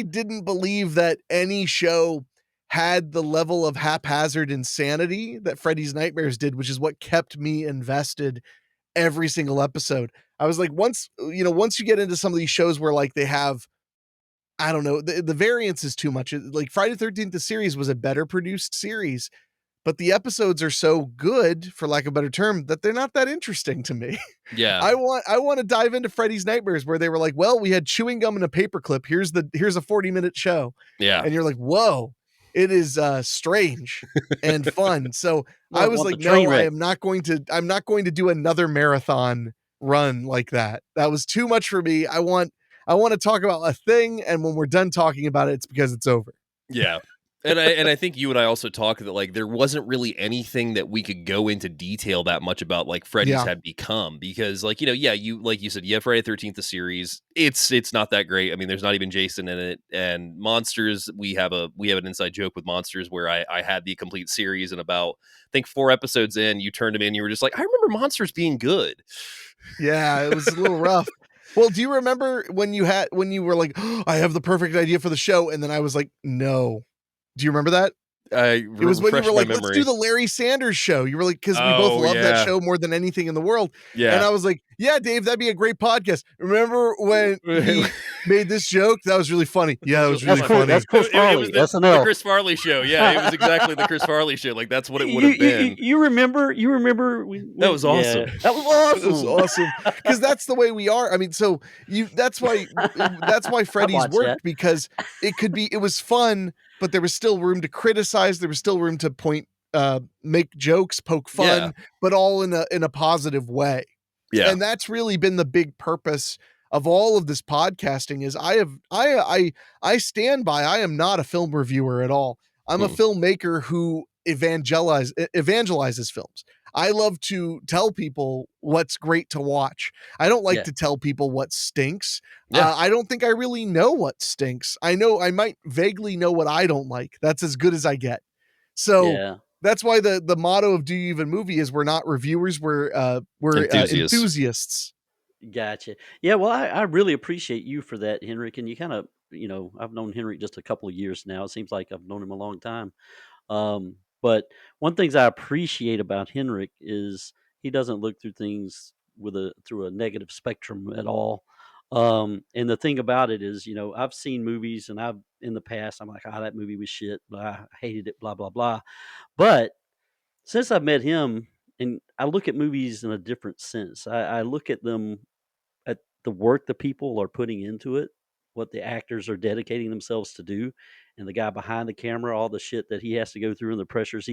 didn't believe that any show had the level of haphazard insanity that Freddy's Nightmares did, which is what kept me invested every single episode. I was like, once you get into some of these shows where like they have, I don't know, the variance is too much. Like Friday the 13th, the series was a better produced series, but the episodes are so good, for lack of a better term, that they're not that interesting to me. Yeah. I want to dive into Freddy's Nightmares, where they were like, well, we had chewing gum and a paperclip. Here's a 40-minute show. Yeah. And you're like, whoa, it is strange and fun. So I was like, no, I'm not going to do another marathon run like that. That was too much for me. I want to talk about a thing, and when we're done talking about it, it's because it's over. Yeah. And I think you and I also talked that like there wasn't really anything that we could go into detail that much about like Freddy's had become, because like, you like you said, Friday the 13th, the series, it's not that great. I mean, there's not even Jason in it. And Monsters, we have an inside joke with Monsters where I had the complete series, and about I think 4 episodes in, you turned them in, you were just like, I remember Monsters being good. Yeah, it was a little rough. Well, do you remember when you were like, oh, I have the perfect idea for the show, and then I was like, no. Do you remember that? It was when you were like, let's do the Larry Sanders Show. You were like, because we both love that show more than anything in the world. Yeah. And I was like, yeah, Dave, that'd be a great podcast. Remember when he made this joke? That was really funny. Yeah, it was really funny. That's Chris Farley. That's the Chris Farley Show. Yeah, it was exactly the Chris Farley Show. Like that's what it would have been. You remember? That was awesome. Yeah. That was awesome. That was awesome. Because that's the way we are. I mean, so that's why Freddy's worked, because it was fun, but there was still room to criticize. There was still room to make jokes, poke fun, but all in a positive way. Yeah. And that's really been the big purpose of all of this podcasting. Is I stand by, I am not a film reviewer at all. I'm a filmmaker who evangelizes films. I love to tell people what's great to watch. I don't like to tell people what stinks. I don't think I really know what stinks. I might vaguely know what I don't like. That's as good as I get. So that's why the motto of Do You Even Movie is we're not reviewers, we're enthusiasts. Gotcha. Yeah, well, I really appreciate you for that, Henrik. And you kind of, I've known Henrik just a couple of years now. It seems like I've known him a long time. But one things I appreciate about Henrik is he doesn't look through things through a negative spectrum at all. And the thing about it is, I've seen movies and in the past, I'm like, that movie was shit. I hated it, blah, blah, blah. But since I've met him, and I look at movies in a different sense. I look at them at the work the people are putting into it, what the actors are dedicating themselves to do, and the guy behind the camera, all the shit that he has to go through and the pressures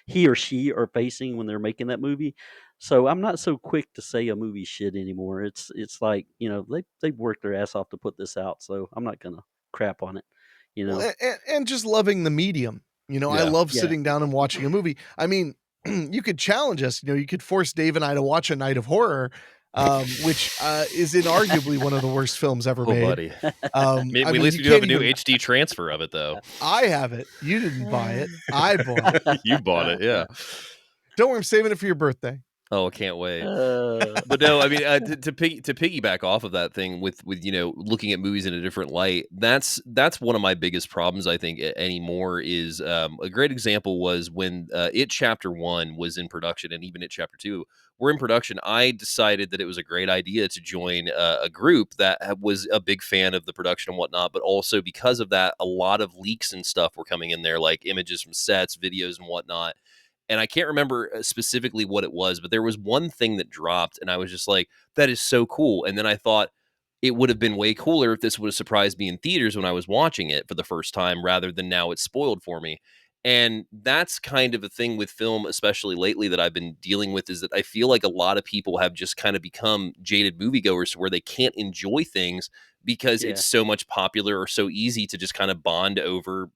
he or she are facing when they're making that movie. So I'm not so quick to say a movie's shit anymore. It's like, they've worked their ass off to put this out, so I'm not gonna crap on it. Well, and just loving the medium. I love sitting down and watching a movie. I mean, you could challenge us. You could force Dave and I to watch A Night of Horror, which is inarguably one of the worst films ever made. Buddy. At least we do have a new HD transfer of it, though. I have it. You didn't buy it. I bought it. You bought it, yeah. Don't worry, I'm saving it for your birthday. Oh, I can't wait. But no, I mean, to piggyback off of that thing with looking at movies in a different light, that's one of my biggest problems, I think, anymore is a great example was when It Chapter 1 was in production, and even It Chapter 2 were in production. I decided that it was a great idea to join a group that was a big fan of the production and whatnot, but also because of that, a lot of leaks and stuff were coming in there, like images from sets, videos, and whatnot. And I can't remember specifically what it was, but there was one thing that dropped, and I was just like, that is so cool. And then I thought it would have been way cooler if this would have surprised me in theaters when I was watching it for the first time, rather than now it's spoiled for me. And that's kind of a thing with film, especially lately, that I've been dealing with, is that I feel like a lot of people have just kind of become jaded moviegoers to where they can't enjoy things because it's so much popular or so easy to just kind of bond over,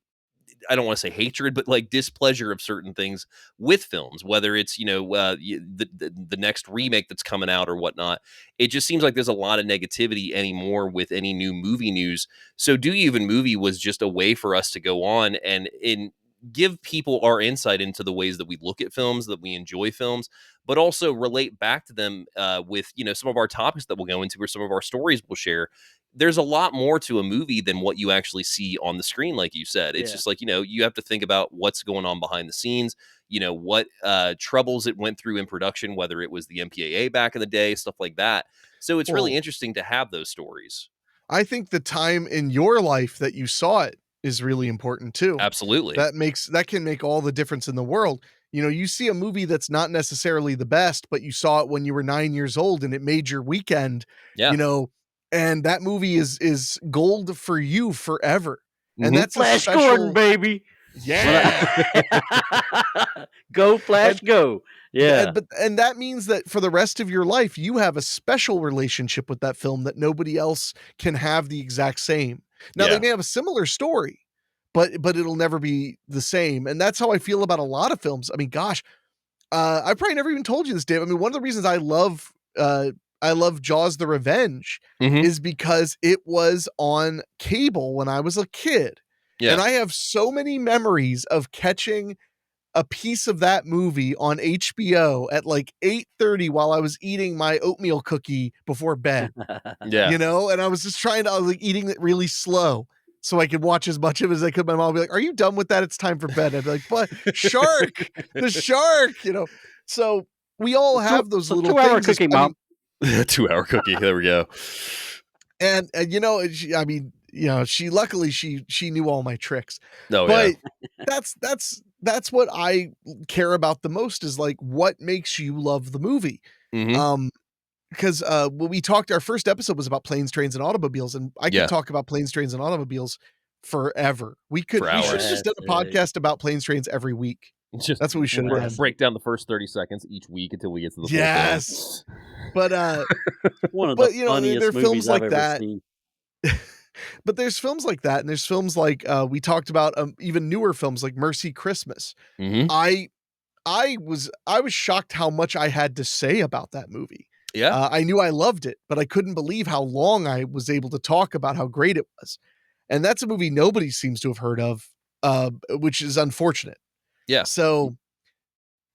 I don't want to say hatred, but like displeasure of certain things with films, whether it's, the next remake that's coming out or whatnot. It just seems like there's a lot of negativity anymore with any new movie news. So Do You Even Movie was just a way for us to go on and give people our insight into the ways that we look at films, that we enjoy films, but also relate back to them with, some of our topics that we'll go into or some of our stories we'll share. There's a lot more to a movie than what you actually see on the screen, like you said. It's just like, you have to think about what's going on behind the scenes, what troubles it went through in production, whether it was the MPAA back in the day, stuff like that. So it's really interesting to have those stories. I think the time in your life that you saw it is really important too. Absolutely. That can make all the difference in the world. You see a movie that's not necessarily the best, but you saw it when you were 9 years old and it made your weekend, and that movie is gold for you forever. Mm-hmm. And that's Flash Gordon, baby. Yeah. Go Flash, go. Yeah. And that means that for the rest of your life, you have a special relationship with that film that nobody else can have the exact same. Now they may have a similar story, but it'll never be the same. And that's how I feel about a lot of films. I mean, gosh, I probably never even told you this, Dave. I mean, one of the reasons I love Jaws: The Revenge is because it was on cable when I was a kid. Yeah. And I have so many memories of catching a piece of that movie on HBO at like 8:30 while I was eating my oatmeal cookie before bed. And I was just I was like eating it really slow so I could watch as much of it as I could. My mom would be like, "Are you done with that? It's time for bed." I'd be like, "But shark, the shark," So we all have those little 2-hour cookie, Mom. 2-hour cookie. There we go. And she luckily she knew all my tricks. No, but that's what I care about the most is like what makes you love the movie. Because when we talked, our first episode was about planes, trains, and automobiles, and I could talk about planes, trains, and automobiles forever. We should have just done a podcast about planes, trains every week. That's what we should have done. Break down the first 30 seconds each week until we get to the yes. But one of the funniest there are films like I've that. Seen. But there's films like that, and there's films like we talked about even newer films like Mercy Christmas. I was shocked how much I had to say about that movie. Yeah. I knew I loved it, but I couldn't believe how long I was able to talk about how great it was. And that's a movie nobody seems to have heard of, which is unfortunate. Yeah. So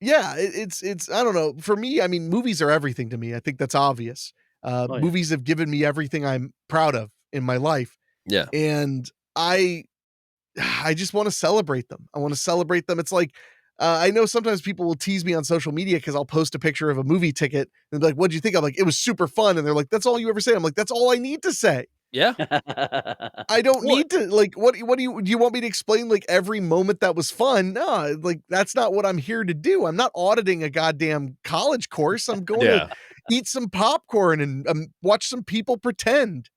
yeah, it's I don't know. For me, I mean, movies are everything to me. I think that's obvious. Movies have given me everything I'm proud of in my life. Yeah. And I just want to celebrate them. I want to celebrate them. It's like, I know sometimes people will tease me on social media because I'll post a picture of a movie ticket and be like, what'd you think? I'm like, it was super fun. And they're like, that's all you ever say. I'm like, that's all I need to say. Yeah. I don't need to, like, what do you want me to explain, like, every moment that was fun? No, like, that's not what I'm here to do. I'm not auditing a goddamn college course. I'm going to eat some popcorn and watch some people pretend.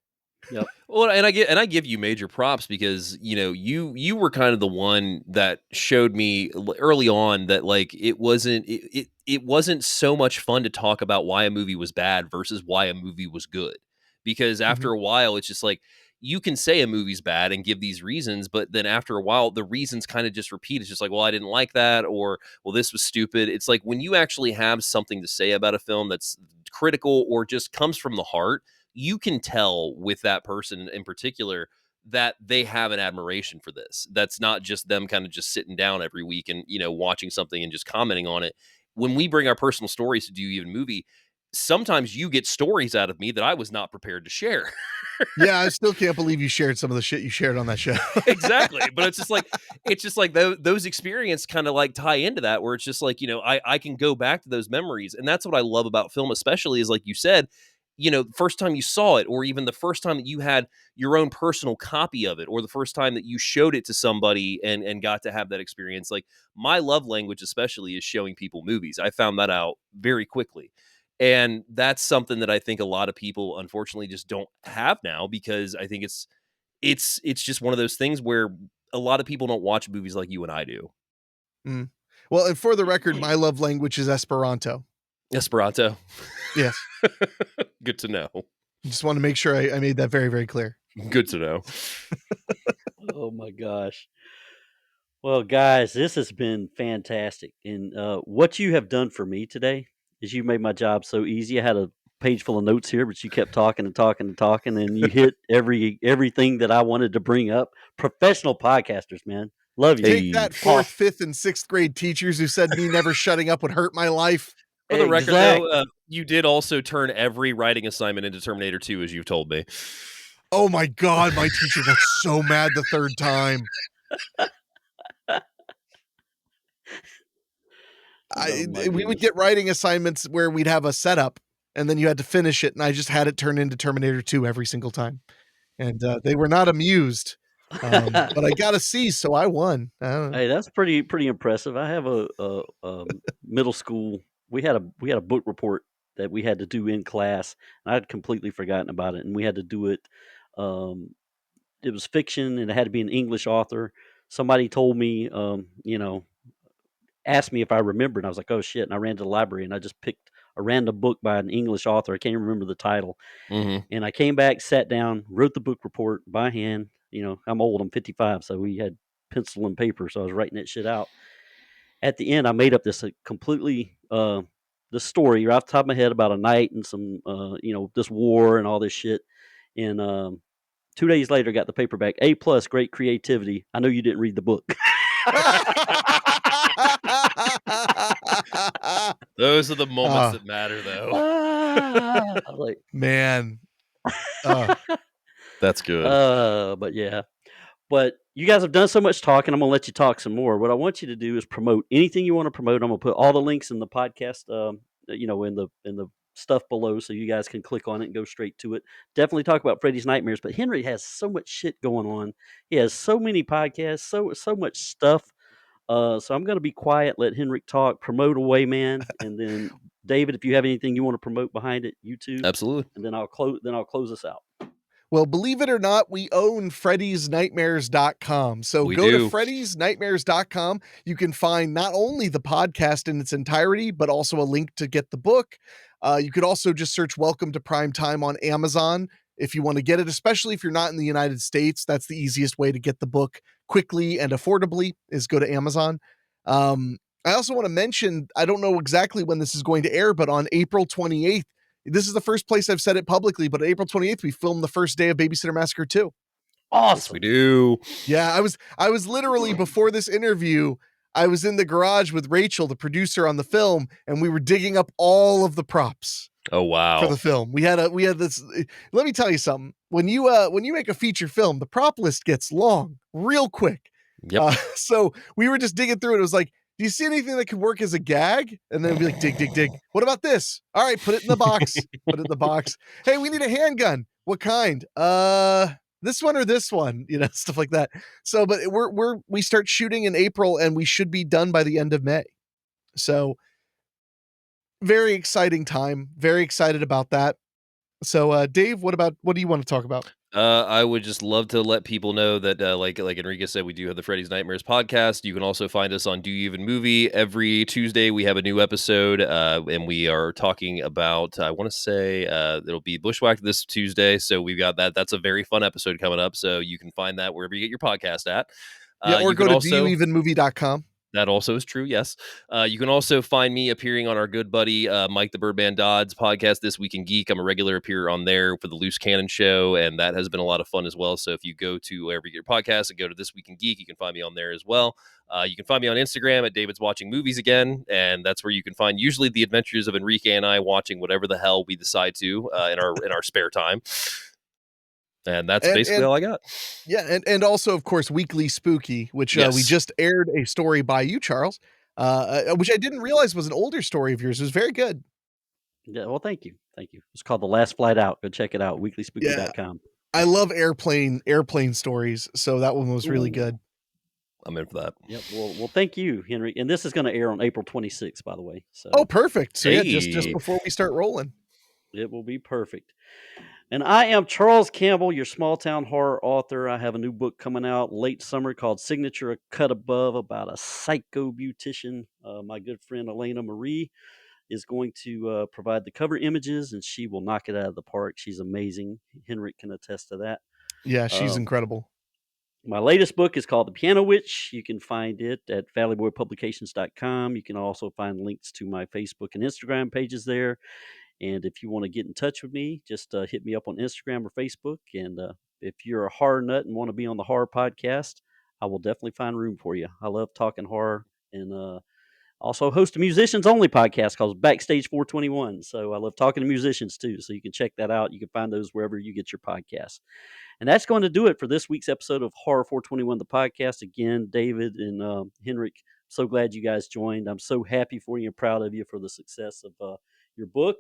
Yep. Well, and I give you major props because, you know, you were kind of the one that showed me early on that, like, it wasn't so much fun to talk about why a movie was bad versus why a movie was good. Because after a while, it's just like, you can say a movie's bad and give these reasons, but then after a while, the reasons kind of just repeat. It's just like, well, I didn't like that, or, well, this was stupid. It's like when you actually have something to say about a film that's critical or just comes from the heart, you can tell with that person in particular that they have an admiration for this. That's not just them kind of just sitting down every week and, you know, watching something and just commenting on it. When we bring our personal stories to Do You Even Movie, sometimes you get stories out of me that I was not prepared to share. Yeah, I still can't believe you shared some of the shit you shared on that show. Exactly. But it's just like those experiences kind of like tie into that, where it's just like, you know, I can go back to those memories. And that's what I love about film, especially, is like you said, you know, the first time you saw it, or even the first time that you had your own personal copy of it, or the first time that you showed it to somebody and got to have that experience. Like, my love language especially is showing people movies. I found that out very quickly. And that's something that I think a lot of people unfortunately just don't have now, because I think it's just one of those things where a lot of people don't watch movies like you and I do. Mm. Well, and for the record, my love language is Esperanto. Esperanto. Yes. Good to know. Just want to make sure I made that very, very clear. Good to know. Oh my gosh. Well, guys, this has been fantastic. And what you have done for me today is you made my job so easy. I had a page full of notes here, but you kept talking and talking and talking, and you hit everything that I wanted to bring up. Professional podcasters, man. Love you. Take that, 4th, 5th, and 6th grade teachers who said me never shutting up would hurt my life. For the record, though, you did also turn every writing assignment into Terminator 2, as you've told me. Oh my God, my teacher got so mad the 3rd time. We would get writing assignments where we'd have a setup and then you had to finish it, and I just had it turn into Terminator 2 every single time. And they were not amused. But I got a C, so I won. Hey, that's pretty impressive. I have a middle school. We had a book report that we had to do in class, and I'd completely forgotten about it. And we had to do it. It was fiction, and it had to be an English author. Somebody told me, you know, asked me if I remembered. And I was like, oh shit! And I ran to the library and I just picked a random book by an English author. I can't even remember the title. And I came back, sat down, wrote the book report by hand. You know, I'm old. I'm 55, so we had pencil and paper, so I was writing that shit out. At the end, I made up this completely the story right off the top of my head about a knight and some you know, this war and all this shit. And 2 days later, got the paperback. A+, great creativity. I know you didn't read the book. Those are the moments that matter, though. Like, man, that's good. But yeah, but you guys have done so much talking. I'm gonna let you talk some more. What I want you to do is promote anything you want to promote. I'm gonna put all the links in the podcast, you know, in the stuff below, so you guys can click on it and go straight to it. Definitely talk about Freddy's Nightmares. But Henry has so much shit going on. He has so many podcasts, so much stuff. So I'm going to be quiet, let Henrique talk, promote away, man. And then David, if you have anything you want to promote behind it, you too. Absolutely. And then I'll close us out. Well, believe it or not, we own freddysnightmares.com. So go to freddysnightmares.com. You can find not only the podcast in its entirety, but also a link to get the book. You could also just search Welcome to Primetime on Amazon if you want to get it, especially if you're not in the United States. That's the easiest way to get the book quickly and affordably, is go to Amazon. I also want to mention, I don't know exactly when this is going to air, but on April 28th, this is the first place I've said it publicly, but April 28th, we filmed the first day of Babysitter Massacre 2. Awesome. Yes, we do. Yeah, I was literally, before this interview, I was in the garage with Rachel, the producer on the film, and we were digging up all of the props. Oh, wow. For the film. We had this, let me tell you something. When you make a feature film, the prop list gets long real quick. Yep. So we were just digging through it. It was like, do you see anything that could work as a gag? And then we'd be like, dig. What about this? All right, put it in the box. Put it in the box. Hey, we need a handgun. What kind? This one or this one? Stuff like that. So, but we start shooting in April, and we should be done by the end of May. So, very exciting time. Very excited about that. So, Dave, what do you want to talk about? I would just love to let people know that, like Henrique said, we do have the Freddy's Nightmares podcast. You can also find us on Do You Even Movie. Every Tuesday, we have a new episode, and we are talking about, I want to say, it'll be Bushwhacked this Tuesday. So we've got that. That's a very fun episode coming up. So you can find that wherever you get your podcast at. Or go to doyouevenmovie.com. That also is true, yes. You can also find me appearing on our good buddy Mike the Birdman Dodd's podcast, This Week in Geek. I'm a regular appearer on there for the Loose Cannon Show, and that has been a lot of fun as well. So if you go to wherever you get your podcast and go to This Week in Geek, you can find me on there as well. You can find me on Instagram at David's Watching Movies Again, and that's where you can find usually the adventures of Henrique and I watching whatever the hell we decide to in our spare time. And that's basically all I got. Yeah, and also, of course, Weekly Spooky, which we just aired a story by you, Charles, which I didn't realize was an older story of yours. It was very good. Yeah, well, thank you. It's called The Last Flight Out. Go check it out, weeklyspooky.com. I love airplane stories, so that one was really good. I'm in for that. Yep. Well, thank you, Henry. And this is going to air on April 26th, by the way. So. Oh, perfect. So yeah, just before we start rolling. It will be perfect. And I am Charles Campbell, your small town horror author. I have a new book coming out late summer called Signature: A Cut Above, about a psycho beautician. My good friend Elena Marie is going to provide the cover images, and she will knock it out of the park. She's amazing. Henrik can attest to that. Yeah, she's incredible. My latest book is called The Piano Witch. You can find it at valleyboypublications.com. You can also find links to my Facebook and Instagram pages there. And if you want to get in touch with me, just hit me up on Instagram or Facebook. And if you're a horror nut and want to be on the horror podcast, I will definitely find room for you. I love talking horror, and also host a musicians only podcast called Backstage 421. So I love talking to musicians too. So you can check that out. You can find those wherever you get your podcasts. And that's going to do it for this week's episode of Horror 421, the podcast. Again, David and Henrik, so glad you guys joined. I'm so happy for you and proud of you for the success of your book.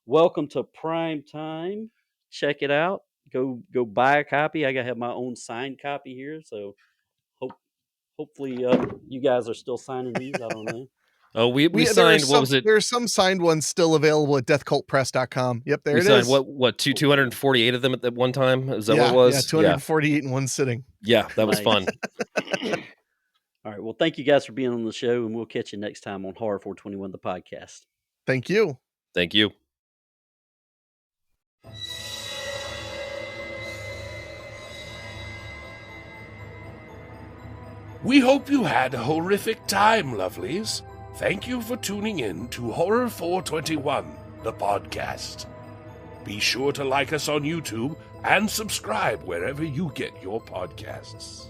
Welcome to Primetime. Check it out. Go buy a copy. I gotta have my own signed copy here, so hopefully you guys are still signing these. I don't know. Oh, we signed. What was it? There's some signed ones still available at deathcultpress.com. Yep, there we it signed is. What 248 of them at that one time? Is that what it was? Yeah, 248 in one sitting. Yeah, that was fun. All right. Well, thank you guys for being on the show, and we'll catch you next time on Horror 421, the podcast. Thank you. Thank you. We hope you had a horrific time, lovelies. Thank you for tuning in to Horror 421, the podcast. Be sure to like us on YouTube and subscribe wherever you get your podcasts.